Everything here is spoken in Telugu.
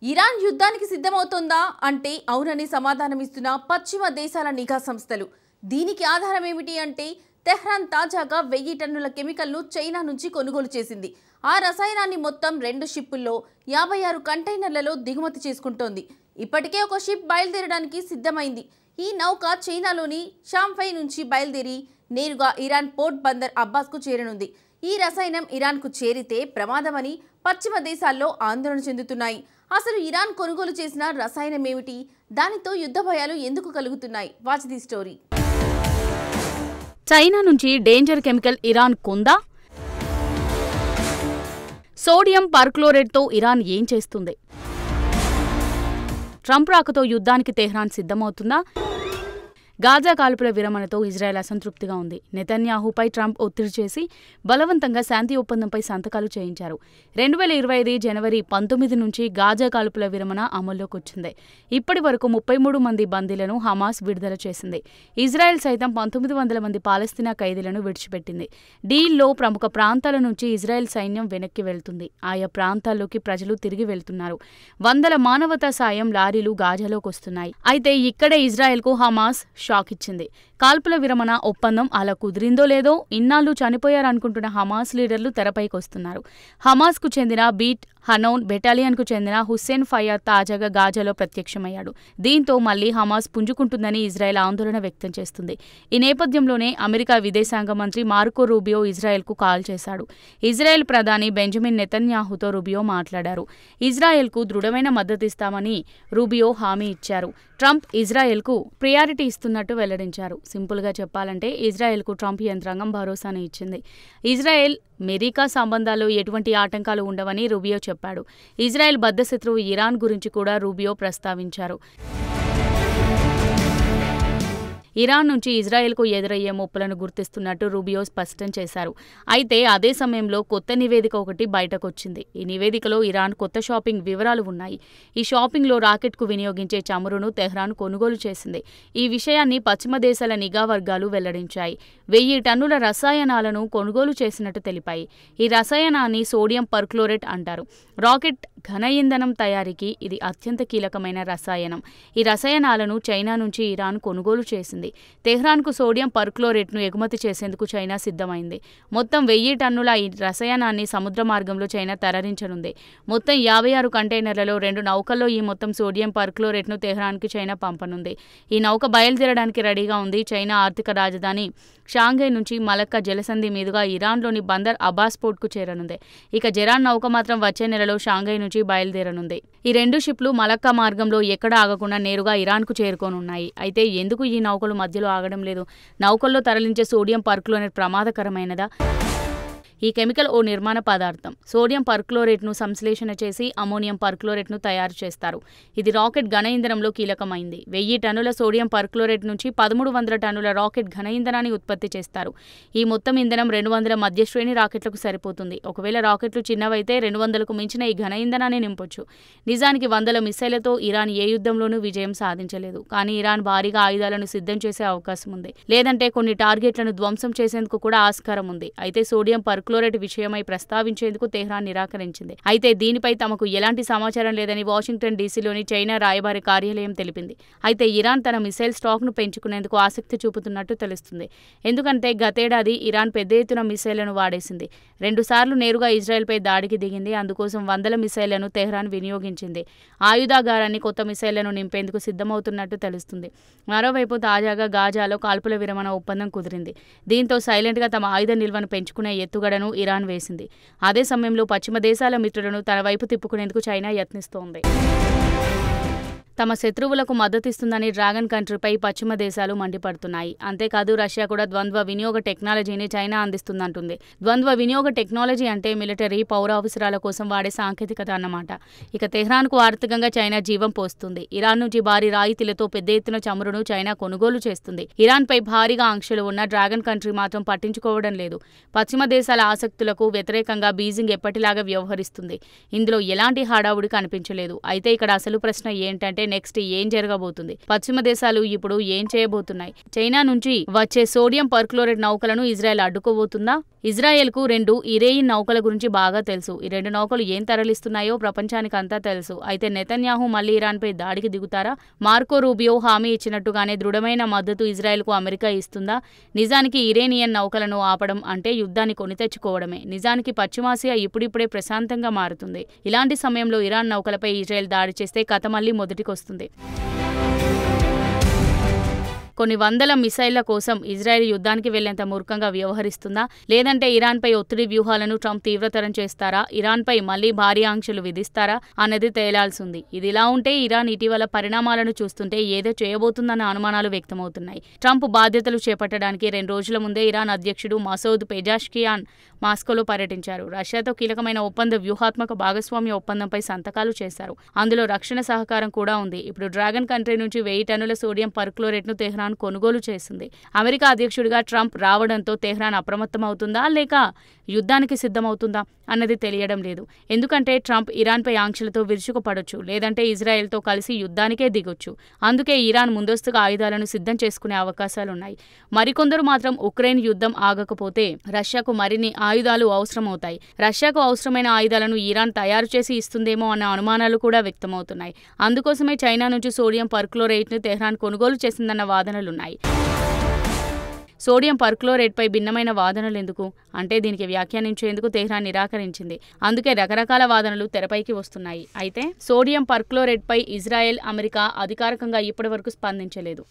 ఇరాన్ యుద్ధానికి సిద్ధమవుతోందా అంటే అవునని సమాధానమిస్తున్న పశ్చిమ దేశాల నిఘా సంస్థలు. దీనికి ఆధారం ఏమిటి అంటే తెహ్రాన్ తాజాగా 1000 టన్నుల కెమికల్ను చైనా నుంచి కొనుగోలు చేసింది. ఆ రసాయనాన్ని మొత్తం 2 షిప్పుల్లో 56 కంటైనర్లలో దిగుమతి చేసుకుంటోంది. ఇప్పటికే ఒక షిప్ బయలుదేరడానికి సిద్ధమైంది. ఈ నౌక చైనాలోని షాంఫై నుంచి బయలుదేరి నేరుగా ఇరాన్ పోర్ట్ బందర్ అబ్బాస్కు చేరనుంది. ఈ రసాయనం ఇరాన్కు చేరితే ప్రమాదమని పశ్చిమ దేశాల్లో ఆందోళన చెందుతున్నాయి. అసలు ఇరాన్ కొనుగోలు చేసిన రసాయనం ఏమిటి? దానితో యుద్ధ భయాలు ఎందుకు కలుగుతున్నాయి? Watch the story. చైనా నుంచి డేంజర్ కెమికల్ ఇరాన్ కొందా? సోడియం పర్క్లోరేట్తో ఇరాన్ ఏం చేస్తుంది? ట్రంప్ రాకతో యుద్ధానికి తెహ్రాన్ సిద్ధమవుతుందా? గాజా కాల్పుల విరమణతో ఇజ్రాయెల్ అసంతృప్తిగా ఉంది. నెతన్యాహుపై ట్రంప్ ఒత్తిడి చేసి బలవంతంగా శాంతి ఒప్పందంపై సంతకాలు చేయించారు. 2025 జనవరి 19 నుంచి గాజా కాల్పుల విరమణ అమల్లోకి వచ్చింది. ఇప్పటి వరకు 33 మంది బందీలను హమాస్ విడుదల చేసింది. ఇజ్రాయెల్ సైతం 1900 మంది పాలస్తీనా ఖైదీలను విడిచిపెట్టింది. డీల్లో ప్రముఖ ప్రాంతాల నుంచి ఇజ్రాయెల్ సైన్యం వెనక్కి వెళ్తుంది. ఆయా ప్రాంతాల్లోకి ప్రజలు తిరిగి వెళ్తున్నారు. వందల మానవతా సాయం లారీలు గాజాలోకి వస్తున్నాయి. అయితే ఇక్కడే ఇజ్రాయెల్కు హమాస్ షాక్ ఇచ్చింది. కాల్పుల విరమణ ఒప్పందం అలా కుదిరిందో లేదో ఇన్నాళ్లు చనిపోయారనుకుంటున్న హమాస్ లీడర్లు తెరపైకొస్తున్నారు. హమాస్కు చెందిన బీట్ హనౌన్ బెటాలియన్కు చెందిన హుస్సేన్ ఫయాద్ తాజాగా గాజాలో ప్రత్యక్షమయ్యాడు. దీంతో మళ్లీ హమాస్ పుంజుకుంటుందని ఇజ్రాయెల్ ఆందోళన వ్యక్తం చేస్తుంది. ఈ నేపథ్యంలోనే అమెరికా విదేశాంగ మంత్రి మార్కో రూబియో ఇజ్రాయెల్కు కాల్ చేశాడు. ఇజ్రాయెల్ ప్రధాని బెంజమిన్ నెతన్యాహుతో రూబియో మాట్లాడారు. ఇజ్రాయెల్కు దృఢమైన మద్దతిస్తామని రూబియో హామీ ఇచ్చారు. ట్రంప్ ఇజ్రాయెల్కు ప్రియారిటీ ఇస్తున్నట్టు వెల్లడించారు. సింపుల్గా చెప్పాలంటే ఇజ్రాయెల్కు ట్రంప్ యంత్రాంగం భరోసాను ఇచ్చింది. ఇజ్రాయెల్ అమెరికా సంబంధాల్లో ఎటువంటి ఆటంకాలు ఉండవని రూబియో చెప్పాడు. ఇజ్రాయెల్ బద్ధశత్రువు ఇరాన్ గురించి కూడా రూబియో ప్రస్తావించారు. ఇరాన్ నుంచి ఇజ్రాయెల్కు ఎదురయ్యే ముప్పులను గుర్తిస్తున్నట్టు రూబియో స్పష్టం చేశారు. అయితే అదే సమయంలో కొత్త నివేదిక ఒకటి బయటకొచ్చింది. ఈ నివేదికలో ఇరాన్ కొత్త షాపింగ్ వివరాలు ఉన్నాయి. ఈ షాపింగ్లో రాకెట్కు వినియోగించే చమురును తెహ్రాన్ కొనుగోలు చేసింది. ఈ విషయాన్ని పశ్చిమ దేశాల నిఘా వర్గాలు వెల్లడించాయి. 1000 టన్నుల రసాయనాలను కొనుగోలు చేసినట్టు తెలిపాయి. ఈ రసాయనాన్ని సోడియం పర్క్లోరేట్ అంటారు. రాకెట్ ఘన ఇంధనం తయారీకి ఇది అత్యంత కీలకమైన రసాయనం. ఈ రసాయనాలను చైనా నుంచి ఇరాన్ కొనుగోలు చేసింది. తెహ్రాన్కు సోడియం పర్క్లోరేట్ను ఎగుమతి చేసేందుకు చైనా సిద్ధమైంది. మొత్తం 1000 టన్నుల ఈ రసాయనాన్ని సముద్ర మార్గంలో చైనా తరలించనుంది. మొత్తం 56 కంటైనర్లలో 2 నౌకల్లో ఈ మొత్తం సోడియం పర్క్లోరేట్ను తెహ్రాన్కి చైనా పంపనుంది. ఈ నౌక బయలుదేరడానికి రెడీగా ఉంది. చైనా ఆర్థిక రాజధాని షాంఘై నుంచి మలక్కా జలసంధి మీదుగా ఇరాన్లోని బందర్ అబ్బాస్ పోర్ట్కు చేరనుంది. ఇక జెరాన్ నౌక మాత్రం వచ్చే నెలలో షాంఘై నుంచి బయలుదేరనుంది. ఈ 2 షిప్లు మలక్కా మార్గంలో ఎక్కడా ఆగకుండా నేరుగా ఇరాన్కు చేరుకోనున్నాయి. అయితే ఎందుకు ఈ నౌకలు మధ్యలో ఆగడం లేదు? నౌకల్లో తరలించే సోడియం పర్క్లోరేట్ ప్రమాదకరమైనదా? ఈ కెమికల్ ఓ నిర్మాణ పదార్థం. సోడియం పర్క్లోరేట్ను సంశ్లేషణ చేసి అమోనియం పర్క్లోరేట్ను తయారు చేస్తారు. ఇది రాకెట్ ఘన ఇంధనంలో కీలకమైంది. 1000 టన్నుల సోడియం పర్క్లోరేట్ నుంచి 1300 టన్నుల రాకెట్ ఘన ఇంధనాన్ని ఉత్పత్తి చేస్తారు. ఈ మొత్తం ఇంధనం 200 మధ్య శ్రేణి రాకెట్లకు సరిపోతుంది. ఒకవేళ రాకెట్లు చిన్నవైతే 200కు మించిన ఈ ఘన ఇంధనాన్ని నింపొచ్చు. నిజానికి వందల మిస్సైళ్లతో ఇరాన్ ఏ యుద్ధంలోనూ విజయం సాధించలేదు. కానీ ఇరాన్ భారీగా ఆయుధాలను సిద్ధం చేసే అవకాశం ఉంది. లేదంటే కొన్ని టార్గెట్లను ధ్వంసం చేసేందుకు కూడా ఆస్కారం ఉంది. అయితే సోడియం పర్క్లోరేట్ విషయమై ప్రస్తావించేందుకు తెహ్రాన్ నిరాకరించింది. అయితే దీనిపై తమకు ఎలాంటి సమాచారం లేదని వాషింగ్టన్ డీసీలోని చైనా రాయబారి కార్యాలయం తెలిపింది. అయితే ఇరాన్ తన మిసైల్ స్టాక్ను పెంచుకునేందుకు ఆసక్తి చూపుతున్నట్టు తెలుస్తుంది. ఎందుకంటే గతేడాది ఇరాన్ పెద్ద ఎత్తున మిసైళ్లను వాడేసింది. 2 సార్లు నేరుగా ఇజ్రాయెల్పై దాడికి దిగింది. అందుకోసం వందల మిసైళ్లను తెహ్రాన్ వినియోగించింది. ఆయుధాగారాన్ని కొత్త మిసైళ్లను నింపేందుకు సిద్ధమవుతున్నట్టు తెలుస్తుంది. మరోవైపు తాజాగా గాజాలో కాల్పుల విరమణ ఒప్పందం కుదిరింది. దీంతో సైలెంట్గా తమ ఆయుధ నిల్వను పెంచుకునే ఎత్తుగడను ఇరాన్ వేసింది. అదే సమయంలో పశ్చిమ దేశాల మిత్రులను తన వైపు తిప్పుకునేందుకు చైనా యత్నిస్తోంది. తమ శత్రువులకు మద్దతిస్తుందని డ్రాగన్ కంట్రీపై పశ్చిమ దేశాలు మండిపడుతున్నాయి. అంతేకాదు రష్యా కూడా ద్వంద్వ వినియోగ టెక్నాలజీని చైనా అందిస్తుందంటుంది. ద్వంద్వ వినియోగ టెక్నాలజీ అంటే మిలిటరీ, పౌర అవసరాల కోసం వాడే సాంకేతికత అన్నమాట. ఇక తెహ్రాన్కు ఆర్థికంగా చైనా జీవం పోస్తుంది. ఇరాన్ నుంచి భారీ రాయితీలతో పెద్ద ఎత్తున చమురును చైనా కొనుగోలు చేస్తుంది. ఇరాన్పై భారీగా ఆంక్షలు ఉన్న డ్రాగన్ కంట్రీ మాత్రం పట్టించుకోవడం లేదు. పశ్చిమ దేశాల ఆసక్తులకు వ్యతిరేకంగా బీజింగ్ ఎప్పటిలాగా వ్యవహరిస్తుంది. ఇందులో ఎలాంటి హడావుడి కనిపించలేదు. అయితే ఇక్కడ అసలు ప్రశ్న ఏంటంటే అంటే నెక్స్ట్ ఏం జరగబోతుంది? పశ్చిమ దేశాలు ఇప్పుడు ఏం చేయబోతున్నాయి? చైనా నుంచి వచ్చే సోడియం పర్క్లోరేట్ నౌకలను ఇజ్రాయెల్ అడ్డుకోబోతుందా? ఇజ్రాయెల్కు 2 ఇరేయిన్ నౌకల గురించి బాగా తెలుసు. ఈ 2 నౌకలు ఏం తరలిస్తున్నాయో ప్రపంచానికి అంతా తెలుసు. అయితే నెతన్యాహు మళ్లీ ఇరాన్పై దాడికి దిగుతారా? మార్కో రూబియో హామీ ఇచ్చినట్టుగానే దృఢమైన మద్దతు ఇజ్రాయెల్కు అమెరికా ఇస్తుందా? నిజానికి ఇరేనియన్ నౌకలను ఆపడం అంటే యుద్ధాన్ని కొని తెచ్చుకోవడమే. నిజానికి పశ్చిమాసియా ఇప్పుడిప్పుడే ప్రశాంతంగా మారుతుంది. ఇలాంటి సమయంలో ఇరాన్ నౌకలపై ఇజ్రాయెల్ దాడి చేస్తే కథ మళ్లీ మొదటికొస్తుంది. కొన్ని వందల మిసైళ్ల కోసం ఇజ్రాయెల్ యుద్ధానికి వెళ్లేంత మూర్ఖంగా వ్యవహరిస్తుందా? లేదంటే ఇరాన్పై ఒత్తిడి వ్యూహాలను ట్రంప్ తీవ్రతరం చేస్తారా? ఇరాన్పై మళ్లీ భారీ ఆంక్షలు విధిస్తారా అన్నది తేలాల్సి ఉంది. ఇదిలా ఉంటే ఇరాన్ ఇటీవల పరిణామాలను చూస్తుంటే ఏదో చేయబోతుందన్న అనుమానాలు వ్యక్తమవుతున్నాయి. ట్రంప్ బాధ్యతలు చేపట్టడానికి 2 రోజుల ముందే ఇరాన్ అధ్యక్షుడు మసౌద్ పెజాష్కియాన్ మాస్కోలో పర్యటించారు. రష్యాతో కీలకమైన వ్యూహాత్మక భాగస్వామ్య ఒప్పందంపై సంతకాలు చేశారు. అందులో రక్షణ సహకారం కూడా ఉంది. ఇప్పుడు డ్రాగన్ కంట్రీ నుంచి 1000 టన్నుల సోడియం పర్క్లోరేట్ను తెహ్రాన్ కొనుగోలు చేసింది. అమెరికా అధ్యక్షుడిగా ట్రంప్ రావడంతో తెహ్రాన్ అప్రమత్తమవుతుందా లేక యుద్ధానికి సిద్ధమవుతుందా అన్నది తెలియడం లేదు. ఎందుకంటే ట్రంప్ ఇరాన్పై ఆంక్షలతో విరుచుకుపడొచ్చు, లేదంటే ఇజ్రాయెల్తో కలిసి యుద్ధానికే దిగొచ్చు. అందుకే ఇరాన్ ముందస్తుగా ఆయుధాలను సిద్ధం చేసుకునే అవకాశాలున్నాయి. మరికొందరు మాత్రం ఉక్రెయిన్ యుద్ధం ఆగకపోతే రష్యాకు మరిన్ని ఆయుధాలు అవసరమవుతాయి. రష్యాకు అవసరమైన ఆయుధాలను ఇరాన్ తయారు చేసి ఇస్తుందేమో అన్న అనుమానాలు కూడా వ్యక్తమవుతున్నాయి. అందుకోసమే చైనా నుంచి సోడియం పర్క్లోరేట్ను తెహ్రాన్ కొనుగోలు చేసిందన్న వాదనలున్నాయి. సోడియం పర్క్లోరేట్పై భిన్నమైన వాదనలు ఎందుకు అంటే దీనికి వ్యాఖ్యానించేందుకు తెహ్రాన్ నిరాకరించింది. అందుకే రకరకాల వాదనలు తెరపైకి వస్తున్నాయి. అయితే సోడియం పర్క్లోరేట్పై ఇజ్రాయెల్, అమెరికా అధికారికంగా ఇప్పటివరకు స్పందించలేదు.